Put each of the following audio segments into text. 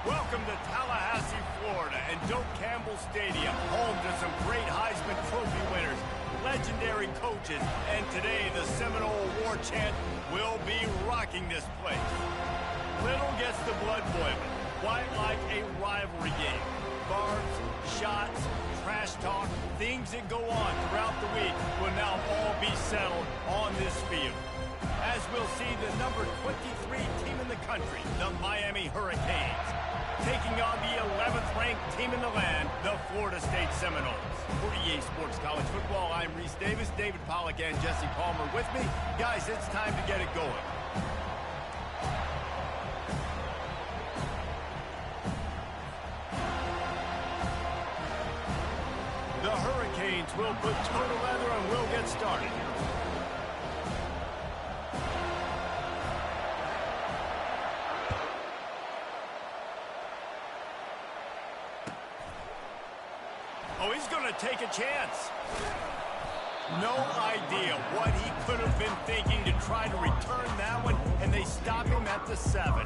Welcome to Tallahassee, Florida, and Doak Campbell Stadium, home to some great Heisman Trophy winners, legendary coaches, and today the Seminole War Chant will be rocking this place. Little gets the blood boiling, quite like a rivalry game. Barbs, shots, trash talk, things that go on throughout the week will now all be settled on this field. As we'll see the number 23 team in the country, the Miami Hurricanes, taking on the 11th ranked team in the land, the Florida State Seminoles. For EA Sports College Football, I'm Reese Davis, David Pollack, and Jesse Palmer with me. Guys, it's time to get it going. The Hurricanes will put total leather and we'll get started. Oh, he's going to take a chance. No idea what he could have been thinking to try to return that one, and they stop him at the 7.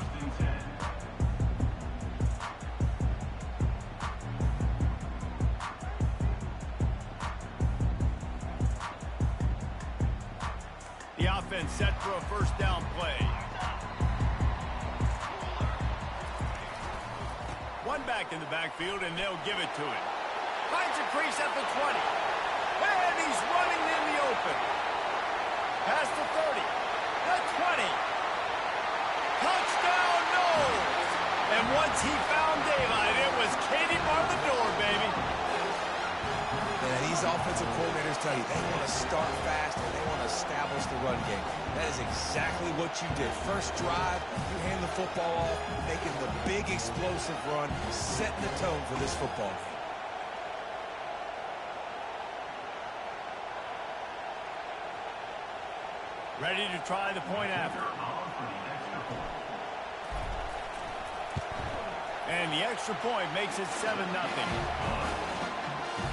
The offense set for a first down play. One back in the backfield, and they'll give it to him. Finds a crease at the 20. And he's running in the open. Past the 30. The 20. Touchdown, no! And once he found daylight, it was Katie bar the door, baby. And these offensive coordinators tell you they want to start fast and they want to establish the run game. That is exactly what you did. First drive, you hand the football off, making the big explosive run, setting the tone for this football game. Ready to try the point after. And the extra point makes it 7-0.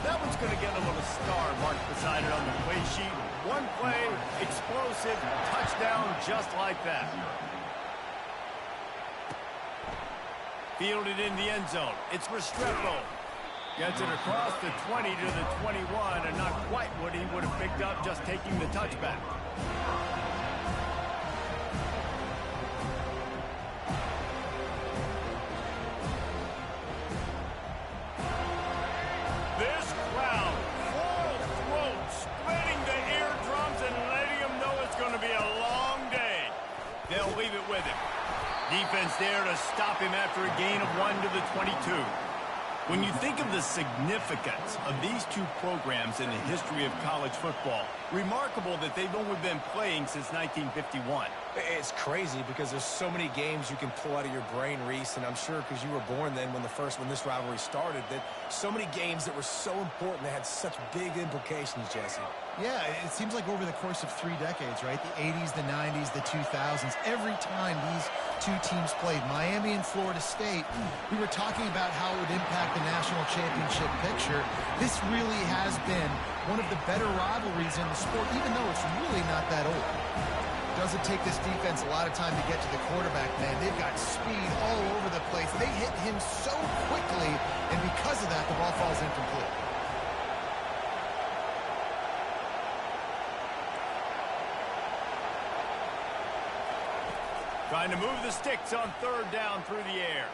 That one's going to get a little star marked beside it on the play sheet. One play, explosive, touchdown just like that. Fielded in the end zone. It's Restrepo. Gets it across the 20 to the 21, and not quite what he would have picked up just taking the touchback. This crowd, full throat, spreading the eardrums and letting them know it's going to be a long day. They'll leave it with him. Defense there to stop him after a gain of 1 to the 22. When you think of the significance of these two programs in the history of college football, remarkable that they've only been playing since 1951. It's crazy because there's so many games you can pull out of your brain, Reese, and I'm sure because you were born then when this rivalry started, that so many games that were so important, they had such big implications, Jesse. Yeah, it seems like over the course of 3 decades, right? The 80s, the 90s, the 2000s, every time these two teams played, Miami and Florida State, we were talking about how it would impact the national championship picture. This really has been one of the better rivalries in the sport, even though it's really not that old. Doesn't take this defense a lot of time to get to the quarterback, man. They've got speed all over the place. They hit him so quickly, and because of that, the ball falls incomplete. Trying to move the sticks on 3rd down through the air.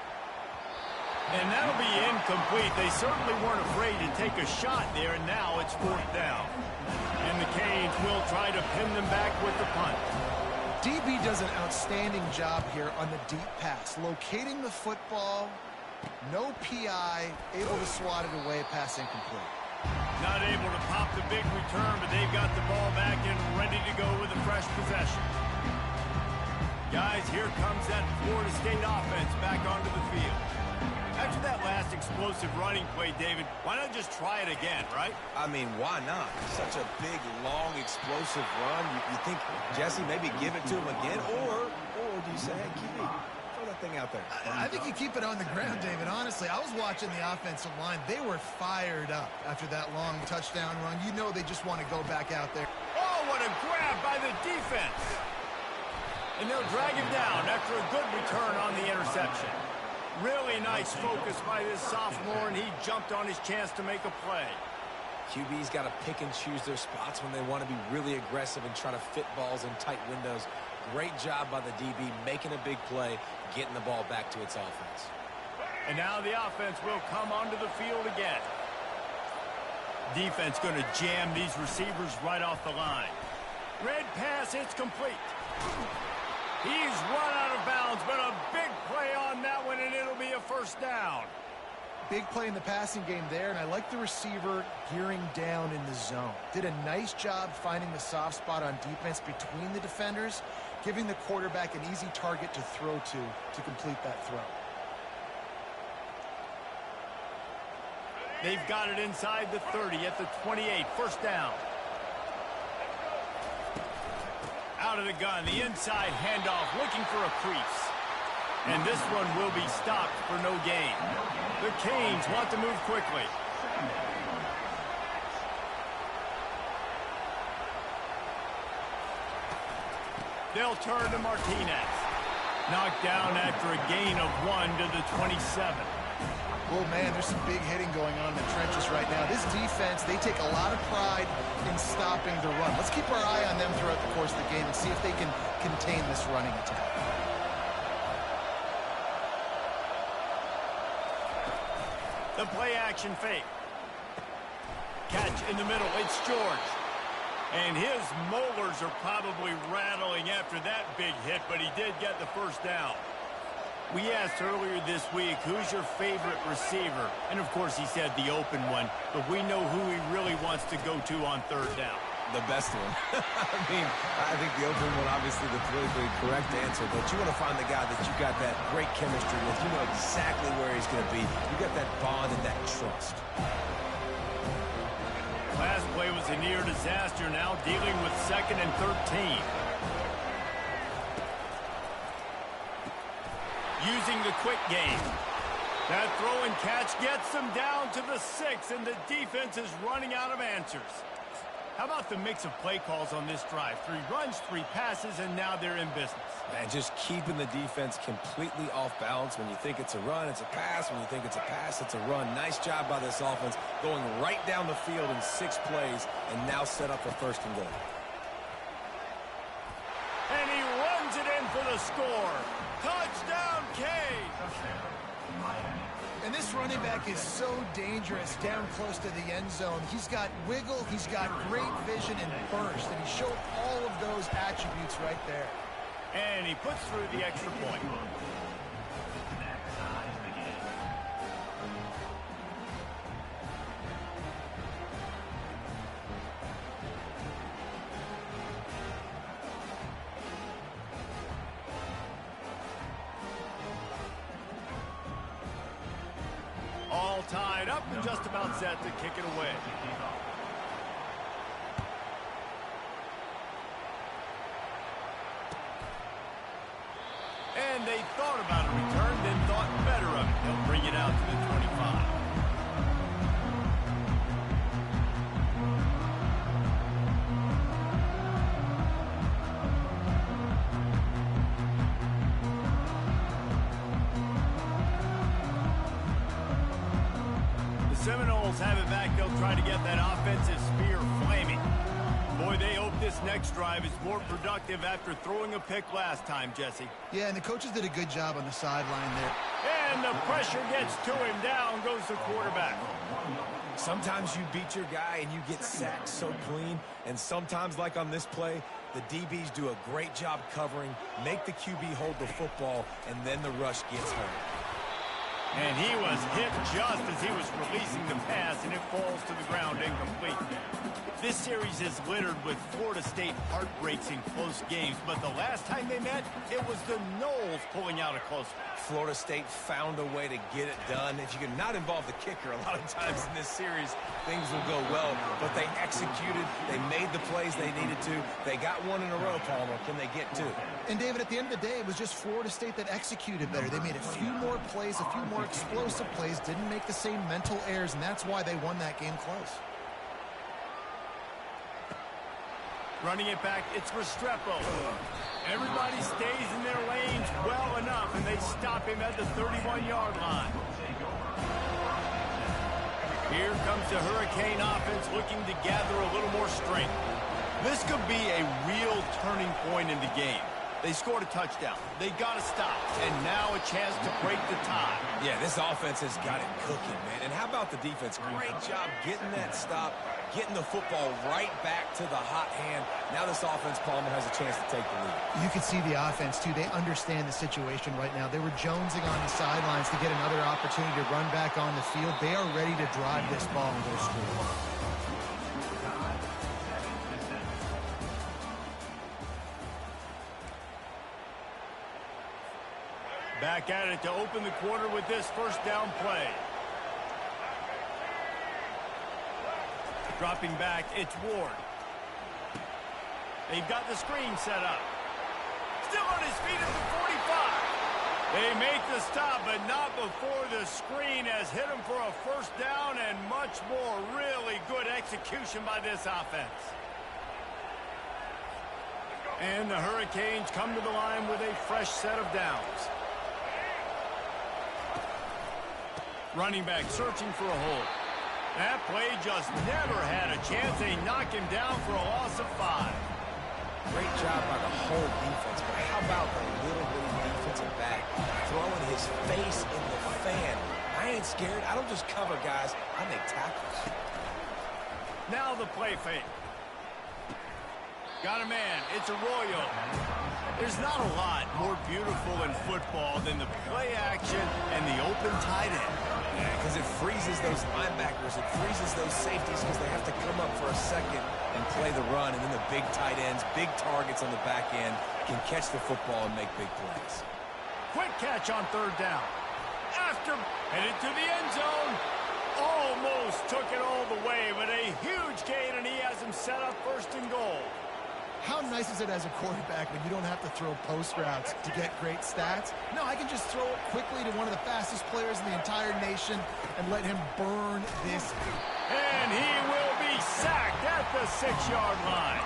And that'll be incomplete. They certainly weren't afraid to take a shot there, and now it's 4th down. And the Canes will try to pin them back with the punt. DB does an outstanding job here on the deep pass, locating the football, no PI, able to swat it away, pass incomplete. Not able to pop the big return, but they've got the ball back and ready to go with a fresh possession. Guys, here comes that Florida State offense back onto the field. After that last explosive running play, David, why not just try it again, right? I mean, why not? Such a big, long, explosive run. You think, Jesse, maybe give it to him again? Or do you say, hey, QB, throw that thing out there? I think you keep it on the ground, David. Honestly, I was watching the offensive line. They were fired up after that long touchdown run. You know they just want to go back out there. Oh, what a grab by the defense. And they'll drag him down after a good return on the interception. Really nice focus by this sophomore, and he jumped on his chance to make a play. QB's got to pick and choose their spots when they want to be really aggressive and try to fit balls in tight windows. Great job by the DB making a big play, getting the ball back to its offense. And now the offense will come onto the field again. Defense going to jam these receivers right off the line. Red pass, it's complete. He's run out of bounds, but a big play on that one, and it'll be a first down. Big play in the passing game there, and I like the receiver gearing down in the zone. Did a nice job finding the soft spot on defense between the defenders, giving the quarterback an easy target to throw to complete that throw. They've got it inside the 30 at the 28, first down. Out of the gun, the inside handoff, looking for a crease. And this one will be stopped for no gain. The Canes want to move quickly. They'll turn to Martinez. Knocked down after a gain of 1 to the 27. Oh, man, there's some big hitting going on in the trenches right now. This defense, they take a lot of pride in stopping the run. Let's keep our eye on them throughout the course of the game and see if they can contain this running attack. The play-action fake. Catch in the middle. It's George. And his molars are probably rattling after that big hit, but he did get the first down. We asked earlier this week, who's your favorite receiver? And, of course, he said the open one, but we know who he really wants to go to on third down. The best one. I think the open one, obviously the politically correct answer, but you want to find the guy that you got that great chemistry with. You know exactly where he's going to be. You got that bond and that trust. Last play was a near disaster, now dealing with 2nd and 13. Using the quick game. That throw and catch gets them down to the 6, and the defense is running out of answers. How about the mix of play calls on this drive? 3 runs, 3 passes, and now they're in business. Man, just keeping the defense completely off balance. When you think it's a run, it's a pass. When you think it's a pass, it's a run. Nice job by this offense, going right down the field in 6 plays, and now set up for 1st and goal. And he runs it in for the score. Touchdown, Canes! And this running back is so dangerous down close to the end zone. He's got wiggle, he's got great vision and burst, and he showed all of those attributes right there. And he puts through the extra point. All tied up and just about set to kick it away. And they thought about a return, then thought better of it. They'll bring it out to the 25. Seminoles have it back. They'll try to get that offensive spear flaming. Boy, they hope this next drive is more productive after throwing a pick last time, Jesse. Yeah, and the coaches did a good job on the sideline there. And the pressure gets to him. Down goes the quarterback. Sometimes you beat your guy and you get sacked so clean, and sometimes, like on this play, the DBs do a great job covering, make the QB hold the football, and then the rush gets home. And he was hit just as he was releasing the pass, and it falls to the ground incomplete. This series is littered with Florida State heartbreaks in close games, but the last time they met, it was the Noles pulling out a close one. Florida State found a way to get it done. If you can not involve the kicker a lot of times in this series, things will go well. But they executed. They made the plays they needed to. They got one in a row, Palmer. Can they get 2? And, David, at the end of the day, it was just Florida State that executed better. They made a few more plays, a few more explosive plays, didn't make the same mental errors, and that's why they won that game close. Running it back, it's Restrepo. Everybody stays in their lanes well enough, and they stop him at the 31-yard line. Here comes the Hurricane offense looking to gather a little more strength. This could be a real turning point in the game. They scored a touchdown. They got to stop. And now a chance to break the tie. Yeah, this offense has got it cooking, man. And how about the defense? Great job getting that stop, getting the football right back to the hot hand. Now this offense, Palmer, has a chance to take the lead. You can see the offense, too. They understand the situation right now. They were jonesing on the sidelines to get another opportunity to run back on the field. They are ready to drive this ball and go straight. Back at it to open the quarter with this first down play. Dropping back, it's Ward. They've got the screen set up. Still on his feet at the 45. They make the stop, but not before the screen has hit him for a first down and much more. Really good execution by this offense. And the Hurricanes come to the line with a fresh set of downs. Running back searching for a hole. That play just never had a chance. They knock him down for a loss of 5. Great job by the whole defense, but how about the little bitty defensive back throwing his face in the fan? I ain't scared. I don't just cover guys. I make tackles. Now the play fake. Got a man. It's Arroyo. There's not a lot more beautiful in football than the play action and the open tight end. Yeah, because it freezes those linebackers. It freezes those safeties because they have to come up for a second and play the run. And then the big tight ends, big targets on the back end can catch the football and make big plays. Quick catch on third down. After headed to the end zone. Almost took it all the way, but a huge gain, and he has him set up first and goal. How nice is it as a quarterback when you don't have to throw post routes to get great stats? No, I can just throw it quickly to one of the fastest players in the entire nation and let him burn this. And he will be sacked at the 6-yard line.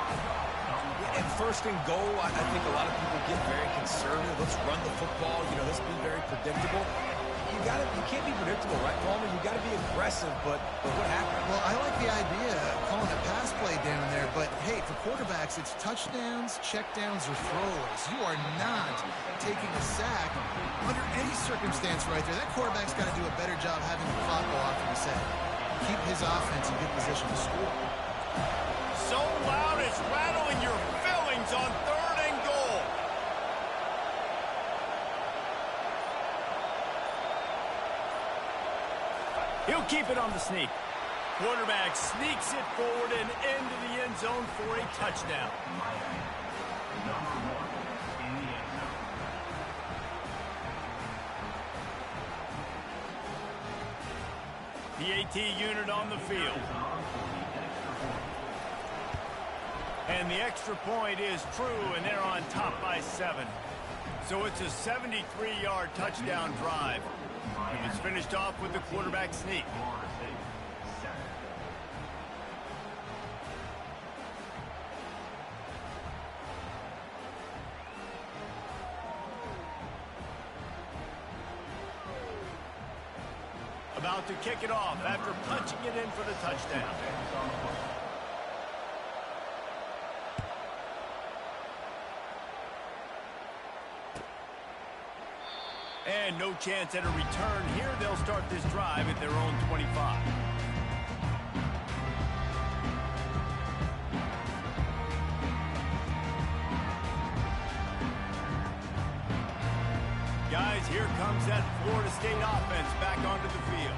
And first and goal, I think a lot of people get very conservative. Let's run the football. You know, let's be very predictable. You can't be predictable, right, Palmer? You got to be aggressive, but what happened? Well, I like the idea of calling a pass play down there, but hey, for quarterbacks, it's touchdowns, checkdowns, or throwaways. You are not taking a sack under any circumstance right there. That quarterback's got to do a better job having the clock go off in the set. Keep his offense in good position to score. So loud it's rattling your fillings on third and goal. He'll keep it on the sneak. Quarterback sneaks it forward and into the end zone for a touchdown. The AT unit on the field. And the extra point is true, and they're on top by 7. So it's a 73-yard touchdown drive. It was finished off with the quarterback sneak. About to kick it off after punching it in for the touchdown. And no chance at a return here. They'll start this drive at their own 25. Guys, here comes that Florida State offense back onto the field.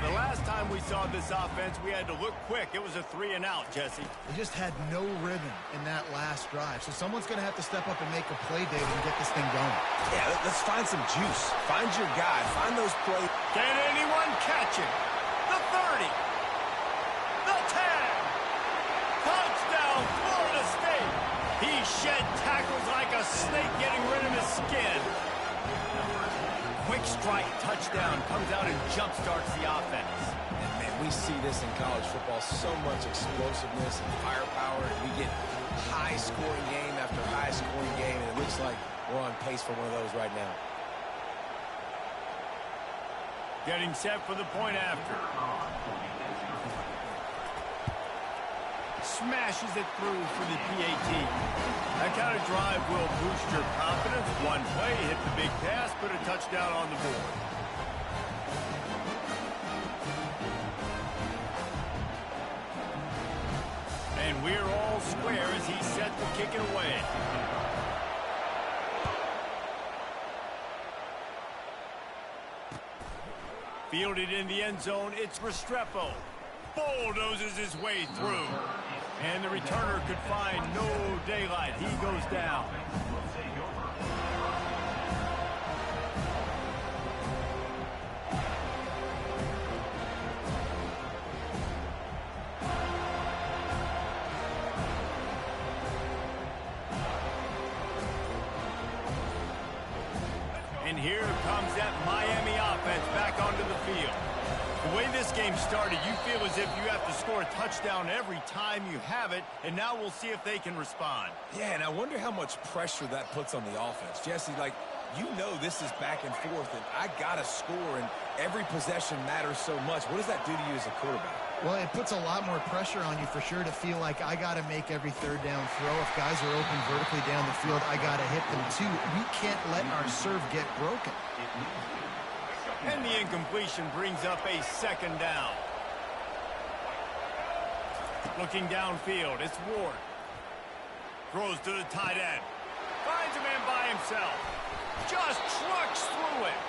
The last time we saw this offense, we had to look quick. It was a 3-and-out, Jesse. They just had no rhythm in that last drive. So someone's going to have to step up and make a play, David, and get this thing going. Yeah, let's find some juice. Find your guy. Find those plays. Can anyone catch him? The 30. The 10. Touchdown, Florida State. He shed tackles like a snake getting rid of his skin. Quick strike touchdown comes out and jump-starts the offense. And, man, we see this in college football, so much explosiveness and firepower. We get high-scoring game after high-scoring game, and it looks like we're on pace for one of those right now. Getting set for the point after. Smashes it through for the PAT. That kind of drive will boost your confidence. One play, hit the big pass, put a touchdown on the board. And we're all square as he's set to kick it away. Fielded in the end zone, it's Restrepo. Bulldozes his way through. And the returner could find no daylight. He goes down. And here comes that Miami offense back onto the field. The way this game started, you feel as if you have to score a touchdown every time you have it, and now we'll see if they can respond. Yeah, and I wonder how much pressure that puts on the offense. Jesse, like, you know this is back and forth, and I got to score, and every possession matters so much. What does that do to you as a quarterback? Well, it puts a lot more pressure on you for sure to feel like I got to make every third down throw. If guys are open vertically down the field, I got to hit them too. We can't let our serve get broken. And the incompletion brings up a second down. Looking downfield, it's Ward. Throws to the tight end. Finds a man by himself. Just trucks through it.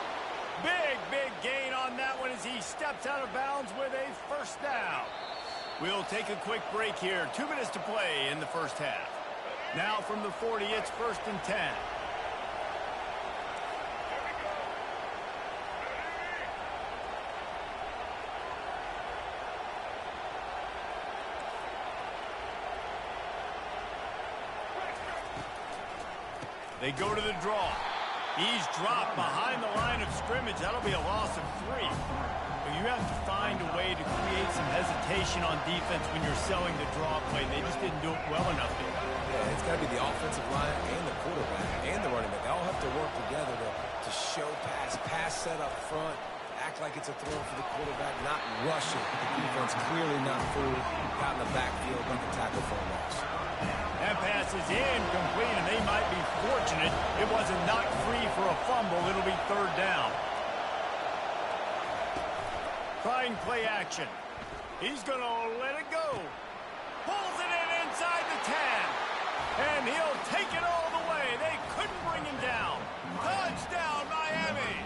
Big gain on that one as he steps out of bounds with a first down. We'll take a quick break here. 2 minutes to play in the first half. Now from the 40, it's 1st and 10. They go to the draw. He's dropped behind the line of scrimmage. That'll be a loss of 3. But you have to find a way to create some hesitation on defense when you're selling the draw play. They just didn't do it well enough there. Yeah, it's got to be the offensive line and the quarterback and the running back. They all have to work together to show pass set up front, act like it's a throw for the quarterback, not rush it. The defense clearly not through, got in the backfield, make a tackle for a loss. That pass is incomplete, and they might be fortunate it wasn't knocked free for a fumble. It'll be 3rd down. Trying play action. He's going to let it go. Pulls it in inside the 10. And he'll take it all the way. They couldn't bring him down. Touchdown, Miami.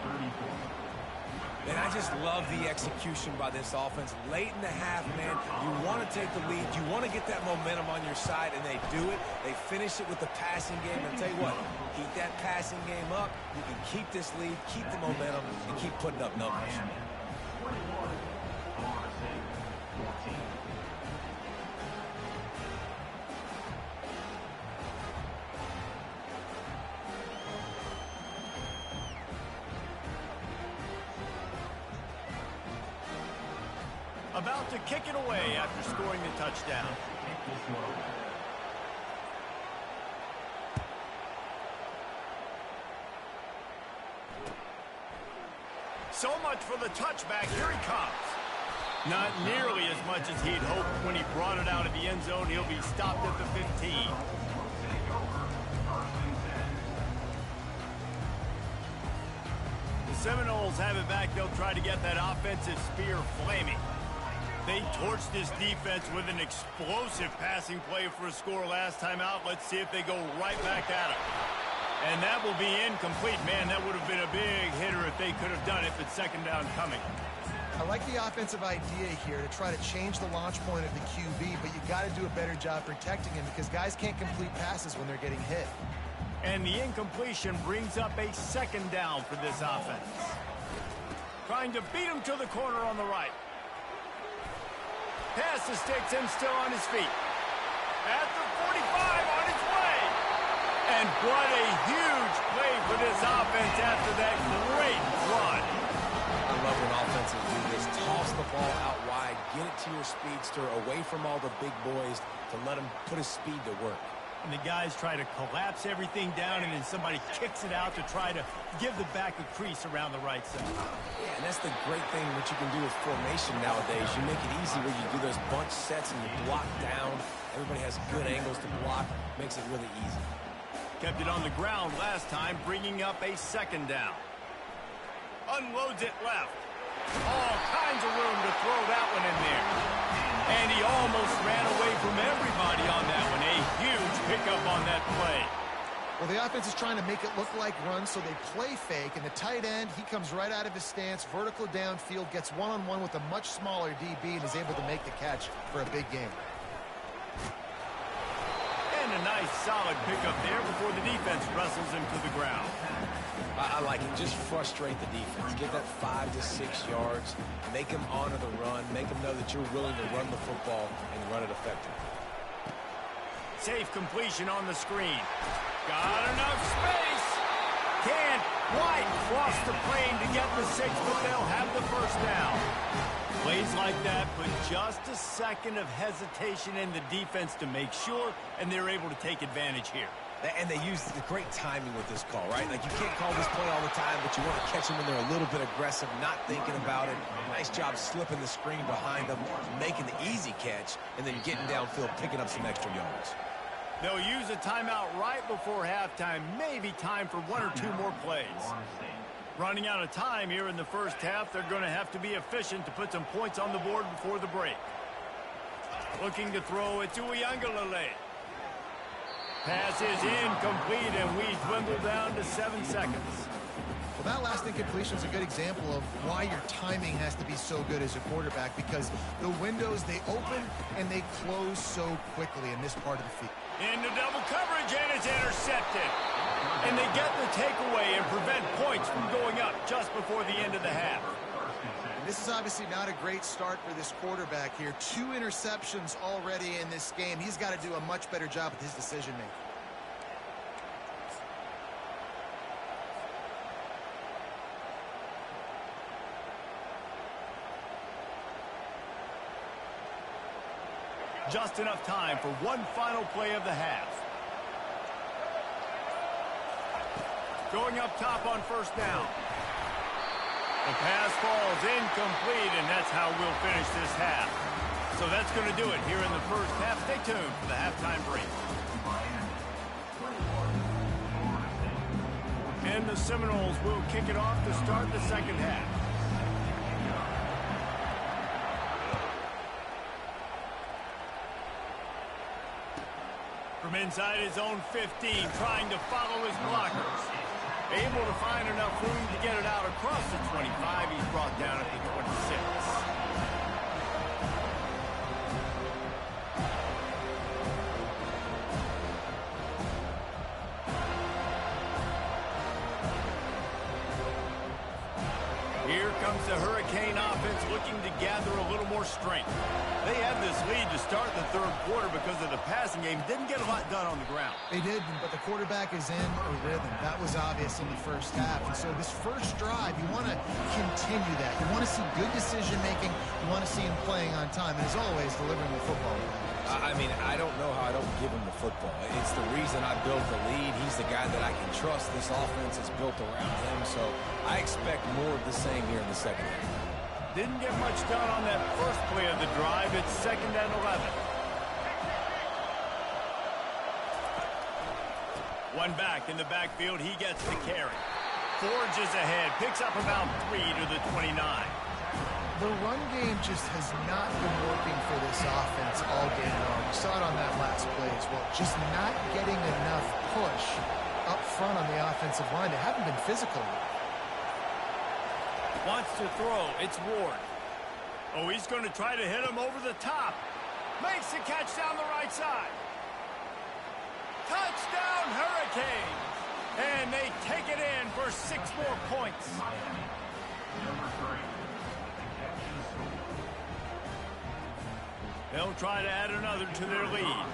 And I just love the execution by this offense. Late in the half, man, you want to take the lead. You want to get that momentum on your side, and they do it. They finish it with the passing game. And tell you what, keep that passing game up. You can keep this lead, keep the momentum, and keep putting up numbers. About to kick it away after scoring the touchdown. So much for the touchback. Here he comes. Not nearly as much as he'd hoped when he brought it out of the end zone. He'll be stopped at the 15. The Seminoles have it back. They'll try to get that offensive spear flaming. They torched this defense with an explosive passing play for a score last time out. Let's see if they go right back at it. And that will be incomplete. Man, that would have been a big hitter if they could have done it, but 2nd down coming. I like the offensive idea here to try to change the launch point of the QB, but you got to do a better job protecting him because guys can't complete passes when they're getting hit. And the incompletion brings up a 2nd down for this offense. Trying to beat him to the corner on the right. Pass the sticks and still on his feet. At the 45 on his way. And what a huge play for this offense after that great run. I love when offenses do this. Toss the ball out wide, get get it to your speedster away from all the big boys to let him put his speed to work. And the guys try to collapse everything down, and then somebody kicks it out to try to give the back a crease around the right side. Yeah, and that's the great thing what you can do with formation nowadays. You make it easy where you do those bunch sets and you block down. Everybody has good angles to block. Makes it really easy. Kept it on the ground last time, bringing up a second down. Unloads it left. All kinds of room to throw that one in there. And he almost ran away from everybody on that one. A huge pickup on that play. Well, the offense is trying to make it look like runs, so they play fake. And the tight end, he comes right out of his stance, vertical downfield, gets one-on-one with a much smaller DB, and is able to make the catch for a big game. And a nice, solid pickup there before the defense wrestles him to the ground. I like it. Just frustrate the defense. Get that 5 to 6 yards. Make them honor the run. Make them know that you're willing to run the football and run it effectively. Safe completion on the screen. Got enough space. Can't quite cross the plane to get the 6, but they'll have the first down. Plays like that put just a second of hesitation in the defense to make sure, and they're able to take advantage here. And they use the great timing with this call, right? Like, you can't call this play all the time, but you want to catch them when they're a little bit aggressive, not thinking about it. Nice job slipping the screen behind them, making the easy catch, and then getting downfield, picking up some extra yards. They'll use a timeout right before halftime, maybe time for 1 or 2 more plays. Running out of time here in the first half, they're going to have to be efficient to put some points on the board before the break. Looking to throw it to Uiagalelei. Pass is incomplete, and we dwindle down to 7 seconds. Well, that last incompletion is a good example of why your timing has to be so good as a quarterback, because the windows, they open and they close so quickly in this part of the field. Into double coverage, and it's intercepted. And they get the takeaway and prevent points from going up just before the end of the half. This is obviously not a great start for this quarterback here. 2 interceptions already in this game. He's got to do a much better job with his decision-making. Just enough time for one final play of the half. Going up top on first down. The pass falls incomplete, and that's how we'll finish this half. So that's going to do it here in the first half. Stay tuned for the halftime break. And the Seminoles will kick it off to start the second half. From inside his own 15, trying to follow his blockers. Able to find enough room to get it out across the 25. He's brought down at the 26. Here comes the Hurricane offense looking to gather a little more strength. They had this lead to start the third quarter because of the passing game. Didn't get a lot done on the ground. They did, but the quarterback is in a rhythm. That was obvious in the first half. And so this first drive, you want to continue that. You want to see good decision-making. You want to see him playing on time. And as always, delivering the football. I mean, I don't know how I don't give him the football. It's the reason I built the lead. He's the guy that I can trust. This offense is built around him, so I expect more of the same here in the second half. Didn't get much done on that first play of the drive. It's 2nd and 11. One back in the backfield. He gets the carry. Forges ahead. Picks up about 3 to the 29. The run game just has not been working for this offense all game long. We saw it on that last play as well. Just not getting enough push up front on the offensive line. They haven't been physical. Wants to throw. It's Ward. Oh, he's going to try to hit him over the top. Makes the catch down the right side. Touchdown, Hurricanes. And they take it in for 6 more points. They'll try to add another to their lead.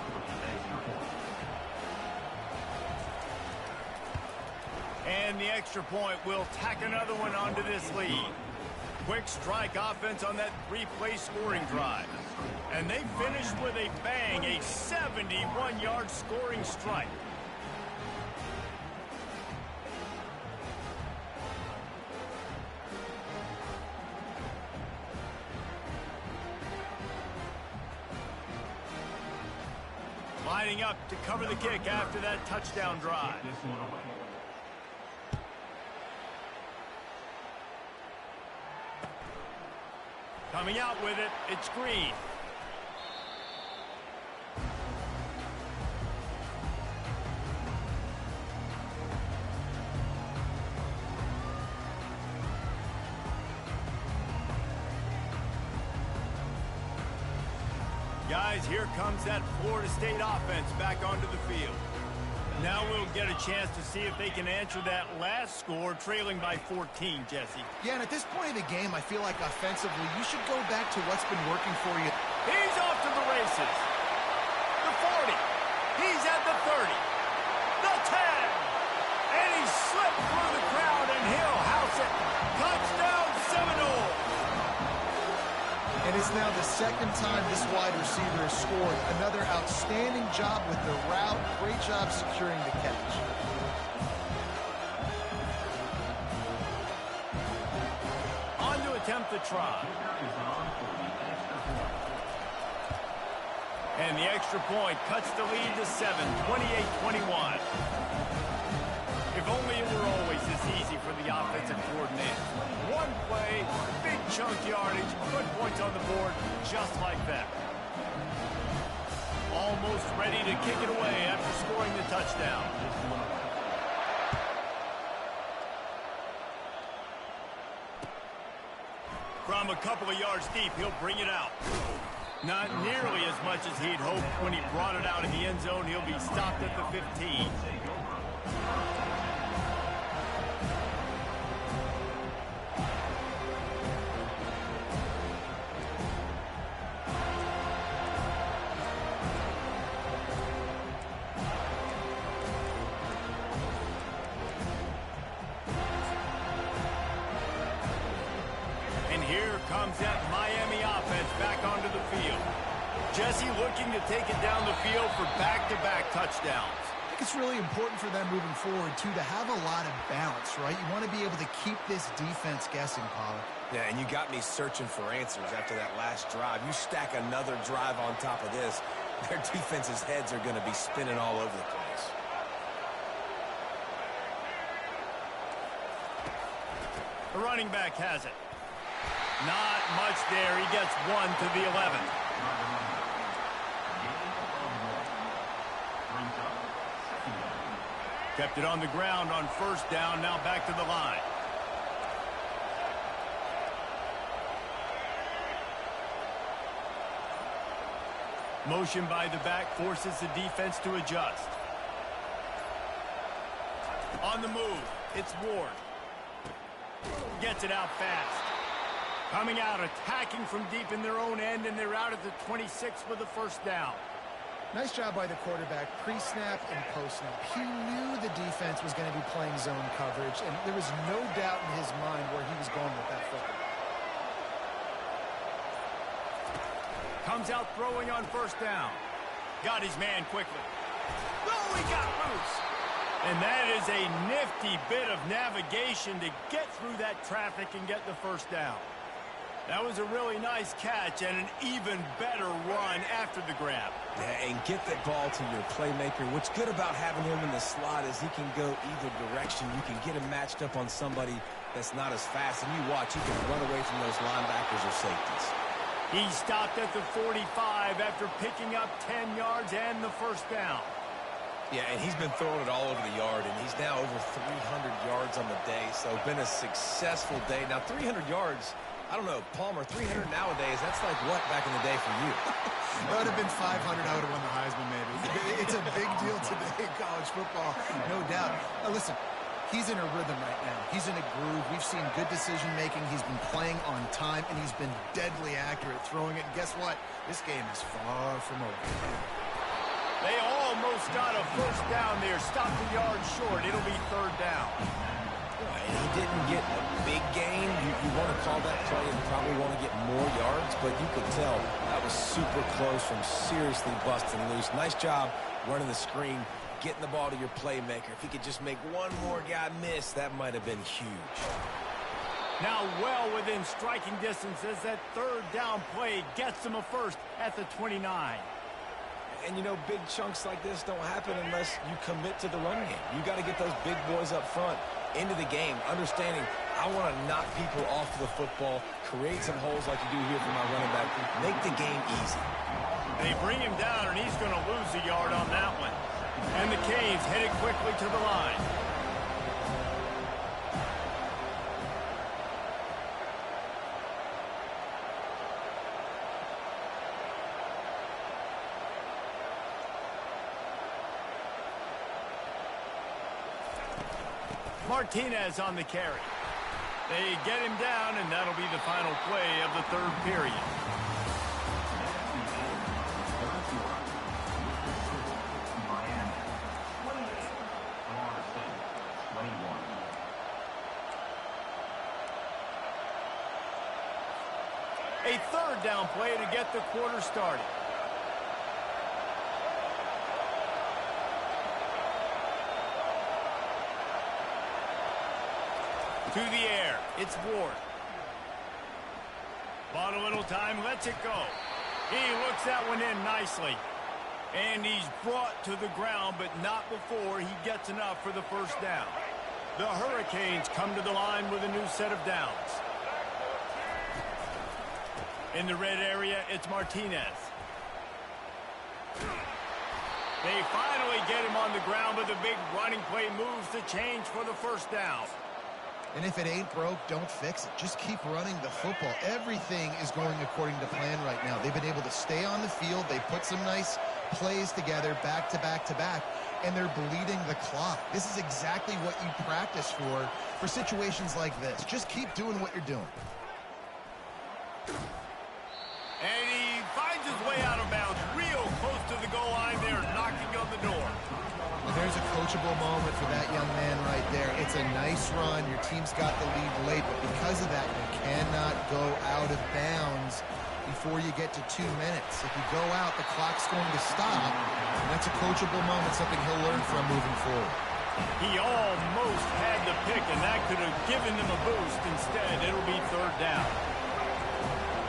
And the extra point will tack another one onto this lead. Quick strike offense on that three-play scoring drive. And they finished with a bang, a 71-yard scoring strike. Lining up to cover the kick after that touchdown drive. Coming out with it, it's Green. Guys, here comes that Florida State offense back onto the field. Now we'll get a chance to see if they can answer that last score, trailing by 14, Jesse. Yeah, and at this point of the game, I feel like offensively, you should go back to what's been working for you. He's off to the races. The 40. He's at the 30. The 10. And he slipped through the crowd, and he'll house it. Touchdown, Seminoles. And it's now the second time this wide receiver has scored. Another outstanding job with the route. Great job securing the catch. On to attempt the try. And the extra point cuts the lead to 7, 28-21. If only it were always this easy for the offensive coordinator. One play, big chunk yardage, put points on the board just like that. Almost ready to kick it away after scoring the touchdown. From a couple of yards deep, he'll bring it out. Not nearly as much as he'd hoped when he brought it out in the end zone. He'll be stopped at the 15. Comes that Miami offense back onto the field. Jesse looking to take it down the field for back-to-back touchdowns. I think it's really important for them moving forward, too, to have a lot of balance, right? You want to be able to keep this defense guessing, Pollard. Yeah, and you got me searching for answers after that last drive. You stack another drive on top of this, their defense's heads are going to be spinning all over the place. The running back has it. Not much there. He gets one to the 11. Kept it on the ground on first down. Now back to the line. Motion by the back forces the defense to adjust. On the move, it's Ward. Gets it out fast. Coming out, attacking from deep in their own end, and they're out at the 26 with the first down. Nice job by the quarterback, pre-snap and post-snap. He knew the defense was going to be playing zone coverage, and there was no doubt in his mind where he was going with that football. Comes out throwing on first down. Got his man quickly. Oh, he got loose. And that is a nifty bit of navigation to get through that traffic and get the first down. That was a really nice catch and an even better run after the grab. Yeah, and get that ball to your playmaker. What's good about having him in the slot is he can go either direction. You can get him matched up on somebody that's not as fast. And you watch, he can run away from those linebackers or safeties. He stopped at the 45 after picking up 10 yards and the first down. Yeah, and he's been throwing it all over the yard, and he's now over 300 yards on the day. So been a successful day. Now, 300 yards, I don't know, Palmer, 300 nowadays, that's like what back in the day for you? That would have been 500. I would have won the Heisman, maybe. It's a big deal today in college football, no doubt. Now, listen, he's in a rhythm right now. He's in a groove. We've seen good decision-making. He's been playing on time, and he's been deadly accurate throwing it. And guess what? This game is far from over. They almost got a first down there. Stopped the yard short. It'll be third down. Right, he didn't get a big gain. You want to call that play and probably want to get more yards, but you could tell that was super close from seriously busting loose. Nice job running the screen, getting the ball to your playmaker. If he could just make one more guy miss, that might have been huge. Now well within striking distance as that third down play gets him a first at the 29. And, you know, big chunks like this don't happen unless you commit to the run game. You got to get those big boys up front into the game, understanding I want to knock people off the football, create some holes like you do here for my running back, make the game easy. They bring him down, and he's going to lose a yard on that one. And the Canes headed quickly to the line. Martinez on the carry. They get him down, and that'll be the final play of the third period. A third down play to get the quarter started. To the air, it's Ward. Bought a little time, lets it go. He looks that one in nicely. And he's brought to the ground, but not before he gets enough for the first down. The Hurricanes come to the line with a new set of downs. In the red area, it's Martinez. They finally get him on the ground, but the big running play moves the change for the first down. And if it ain't broke, don't fix it. Just keep running the football. Everything is going according to plan right now. They've been able to stay on the field. They put some nice plays together back to back to back, and they're bleeding the clock. This is exactly what you practice for situations like this. Just keep doing what you're doing. And he finds his way out of bounds real close to the goal line there, knocking on the door. Well, there's a coachable moment for that young man right there. It's a nice run. Your team's got the lead late, but because of that, you cannot go out of bounds before you get to 2 minutes. If you go out, the clock's going to stop, and that's a coachable moment, something he'll learn from moving forward. He almost had the pick, and that could have given them a boost. Instead, it'll be third down.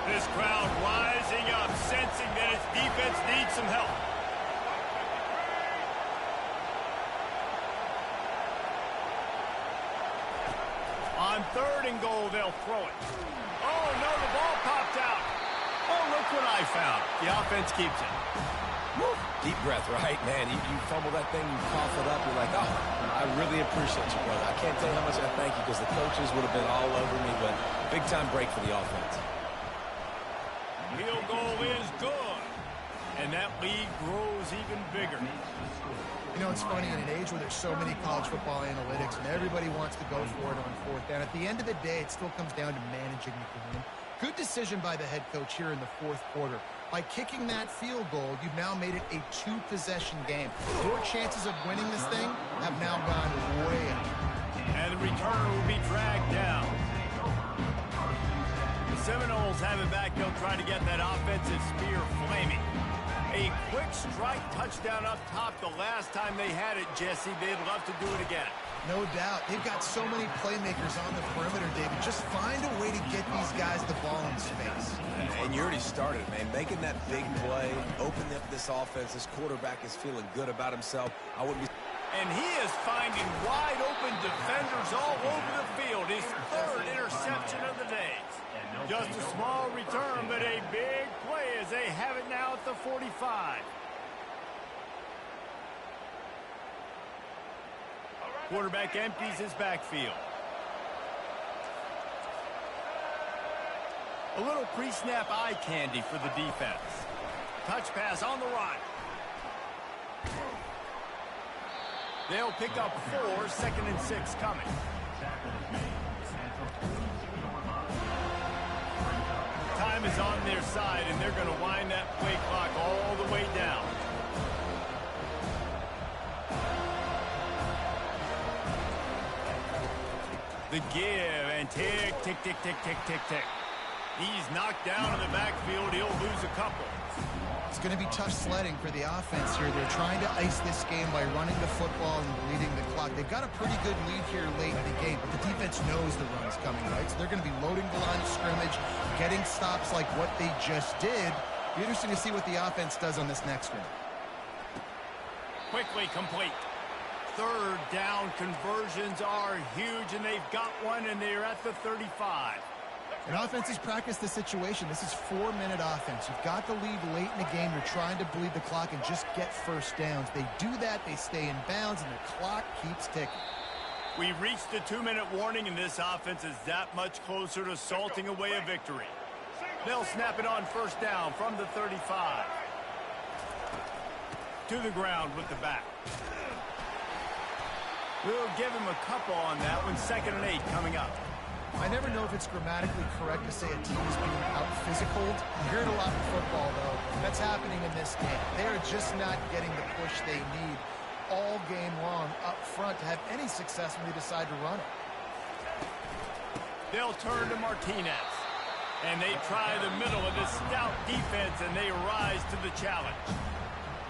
This crowd rising up, sensing that its defense needs some help. On third and goal, they'll throw it. Oh, no, the ball popped out. Oh, look what I found. The offense keeps it. Woo. Deep breath, right, man? You fumble that thing, you cough it up, you're like, oh, I really appreciate you, brother. I can't tell you how much I thank you because the coaches would have been all over me, but big-time break for the offense. Field goal is good, and that lead grows even bigger. You know, it's funny, in an age where there's so many college football analytics and everybody wants to go for it on fourth down, at the end of the day, it still comes down to managing the game. Good decision by the head coach here in the fourth quarter. By kicking that field goal, you've now made it a two-possession game. Your chances of winning this thing have now gone way up. And the return will be dragged down. The Seminoles have it back. They'll try to get that offensive spear flaming. A quick strike touchdown up top the last time they had it, Jesse. They'd love to do it again. No doubt. They've got so many playmakers on the perimeter, David. Just find a way to get these guys the ball in space. And you already started, man. Making that big play, opening up this offense. This quarterback is feeling good about himself. I wouldn't be... And he is finding wide-open defenders all over the field. His third interception of the day. Just a small return, but a big play as they have it now at the 45. Quarterback empties his backfield. A little pre-snap eye candy for the defense. Touch pass on the run. They'll pick up 4, 2nd and 6 coming. Time is on their side, and they're going to wind that play clock all the way down. The give, and tick, tick, tick, tick, tick, tick, tick. He's knocked down in the backfield. He'll lose a couple. It's going to be tough sledding for the offense here. They're trying to ice this game by running the football and bleeding the clock. They've got a pretty good lead here late in the game, but the defense knows the run's coming, right? So they're going to be loading the line of scrimmage, getting stops like what they just did. Be interesting to see what the offense does on this next one. Quickly complete. Third down conversions are huge, and they've got one, and they're at the 35. And offenses practice the situation. This is 4-minute offense. You've got the lead late in the game. You're trying to bleed the clock and just get first downs. They do that, they stay in bounds, and the clock keeps ticking. We reached the 2-minute warning, and this offense is that much closer to salting away a victory. They'll snap it on first down from the 35. To the ground with the back. We'll give him a couple on that one. 2nd and 8 coming up. I never know if it's grammatically correct to say a team is being out-physicaled. You hear it a lot in football, though. That's happening in this game. They are just not getting the push they need all game long up front to have any success when they decide to run it. They'll turn to Martinez. And they try the middle of this stout defense, and they rise to the challenge.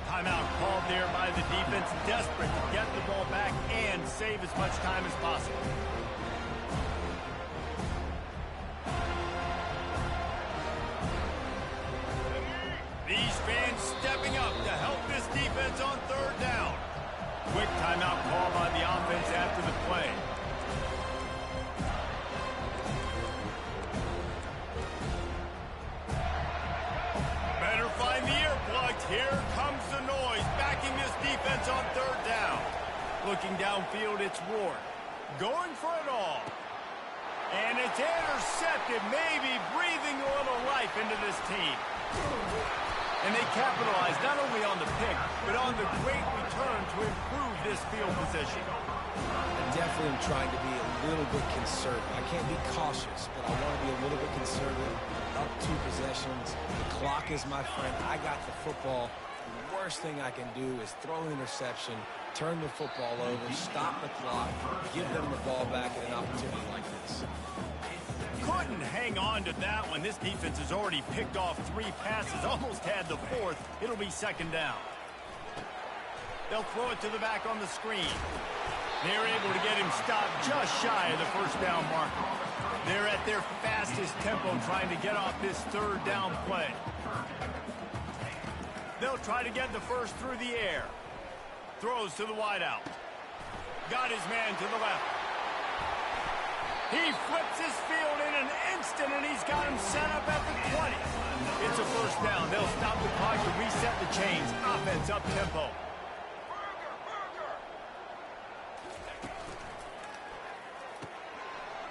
Timeout called there by the defense, desperate to get the ball back and save as much time as possible. These fans stepping up to help this defense on third down. Quick timeout call by the offense after the play. Better find the earplugs. Here comes the noise, backing this defense on third down. Looking downfield, it's Ward. Going for it all. And it's intercepted, maybe breathing a little life into this team. And they capitalize not only on the pick, but on the great return to improve this field position. I definitely am trying to be a little bit conservative. I can't be cautious, but I want to be a little bit conservative. Up 2 possessions. The clock is my friend. I got the football. The worst thing I can do is throw an interception, turn the football over, stop the clock, give them the ball back at an opportunity like this. Couldn't hang on to that one. This defense has already picked off 3 passes, almost had the 4th. It'll be 2nd down. They'll throw it to the back on the screen. They're able to get him stopped just shy of the first down marker. They're at their fastest tempo trying to get off this third down play. They'll try to get the first through the air. Throws to the wideout. Got his man to the left. He flips his field in an instant, and he's got him set up at the 20. It's a first down. They'll stop the clock to reset the chains. Offense up-tempo.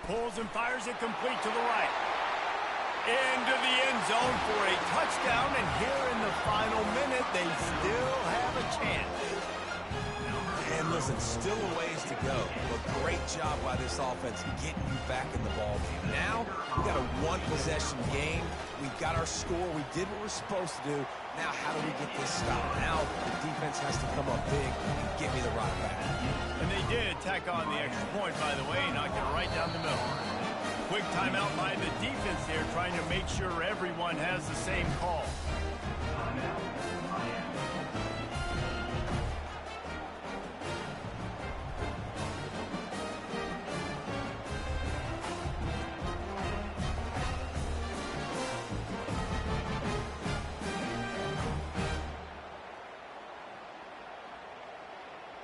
Pulls and fires it complete to the right. Into the end zone for a touchdown, and here in the final minute, they still have a chance. And listen, still a ways to go, but great job by this offense getting you back in the ball game. Now, we got a 1-possession game. We've got our score. We did what we're supposed to do. Now, how do we get this stopped? Now, the defense has to come up big and give me the rock back. And they did tack on the extra point, by the way, knocked it right down the middle. Quick timeout by the defense there, trying to make sure everyone has the same call.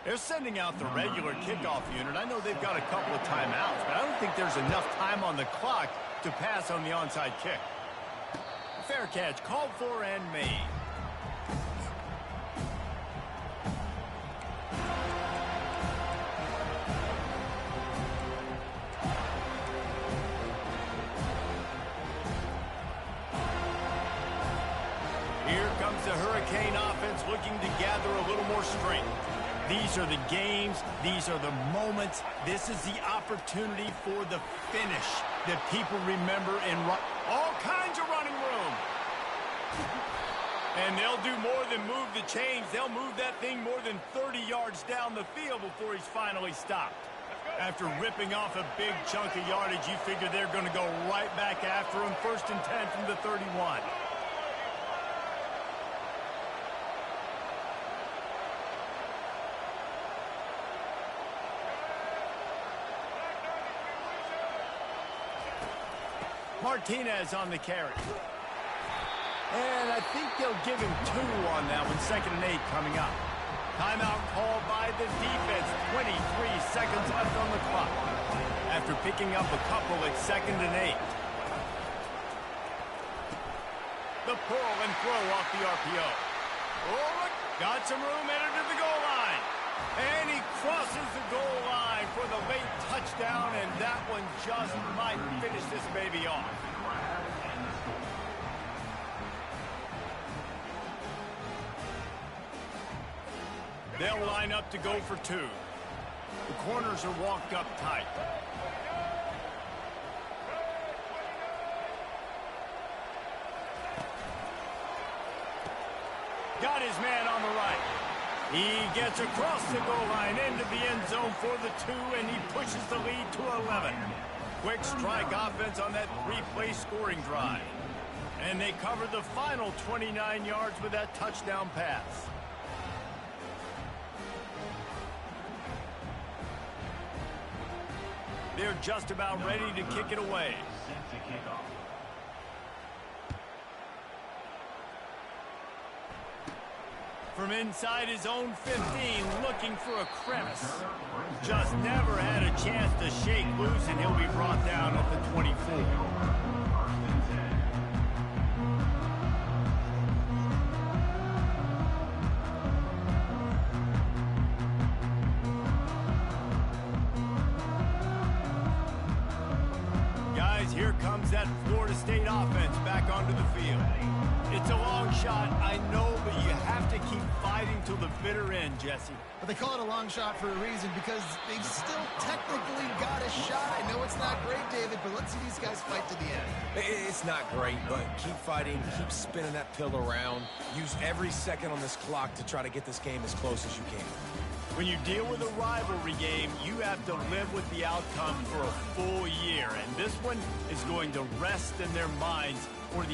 They're sending out the regular kickoff unit. I know they've got a couple of timeouts, but I don't think there's enough time on the clock to pass on the onside kick. Fair catch called for and made. Here comes the Hurricane offense looking to gather a little more strength. These are the games. These are the moments. This is the opportunity for the finish that people remember in all kinds of running room. And they'll do more than move the chains. They'll move that thing more than 30 yards down the field before he's finally stopped. After ripping off a big chunk of yardage, you figure they're going to go right back after him. 1st and 10 from the 31. Martinez on the carry. And I think they'll give him 2 on that one. 2nd and 8 coming up. Timeout called by the defense. 23 seconds left on the clock. After picking up a couple at 2nd and 8. The pull and throw off the RPO. Oh, got some room, entered to the goal line. And he crosses the goal line for the late touchdown, and that one just might finish this baby off. They'll line up to go for 2. The corners are walked up tight. Got his man on the right. He gets across the goal line into the end zone for the 2, and he pushes the lead to 11. Quick strike offense on that 3-play scoring drive. And they cover the final 29 yards with that touchdown pass. They're just about ready to kick it away. From inside his own 15, looking for a crevice. Just never had a chance to shake loose, and he'll be brought down at the 24. Here comes that Florida State offense back onto the field. It's a long shot, I know, but you have to keep fighting till the bitter end, Jesse. But they call it a long shot for a reason, because they've still technically got a shot. I know it's not great, David, but let's see these guys fight to the end. It's not great, but keep fighting, keep spinning that pill around. Use every second on this clock to try to get this game as close as you can. When you deal with a rivalry game, you have to live with the outcome for a full year, and this one is going to rest in their minds for the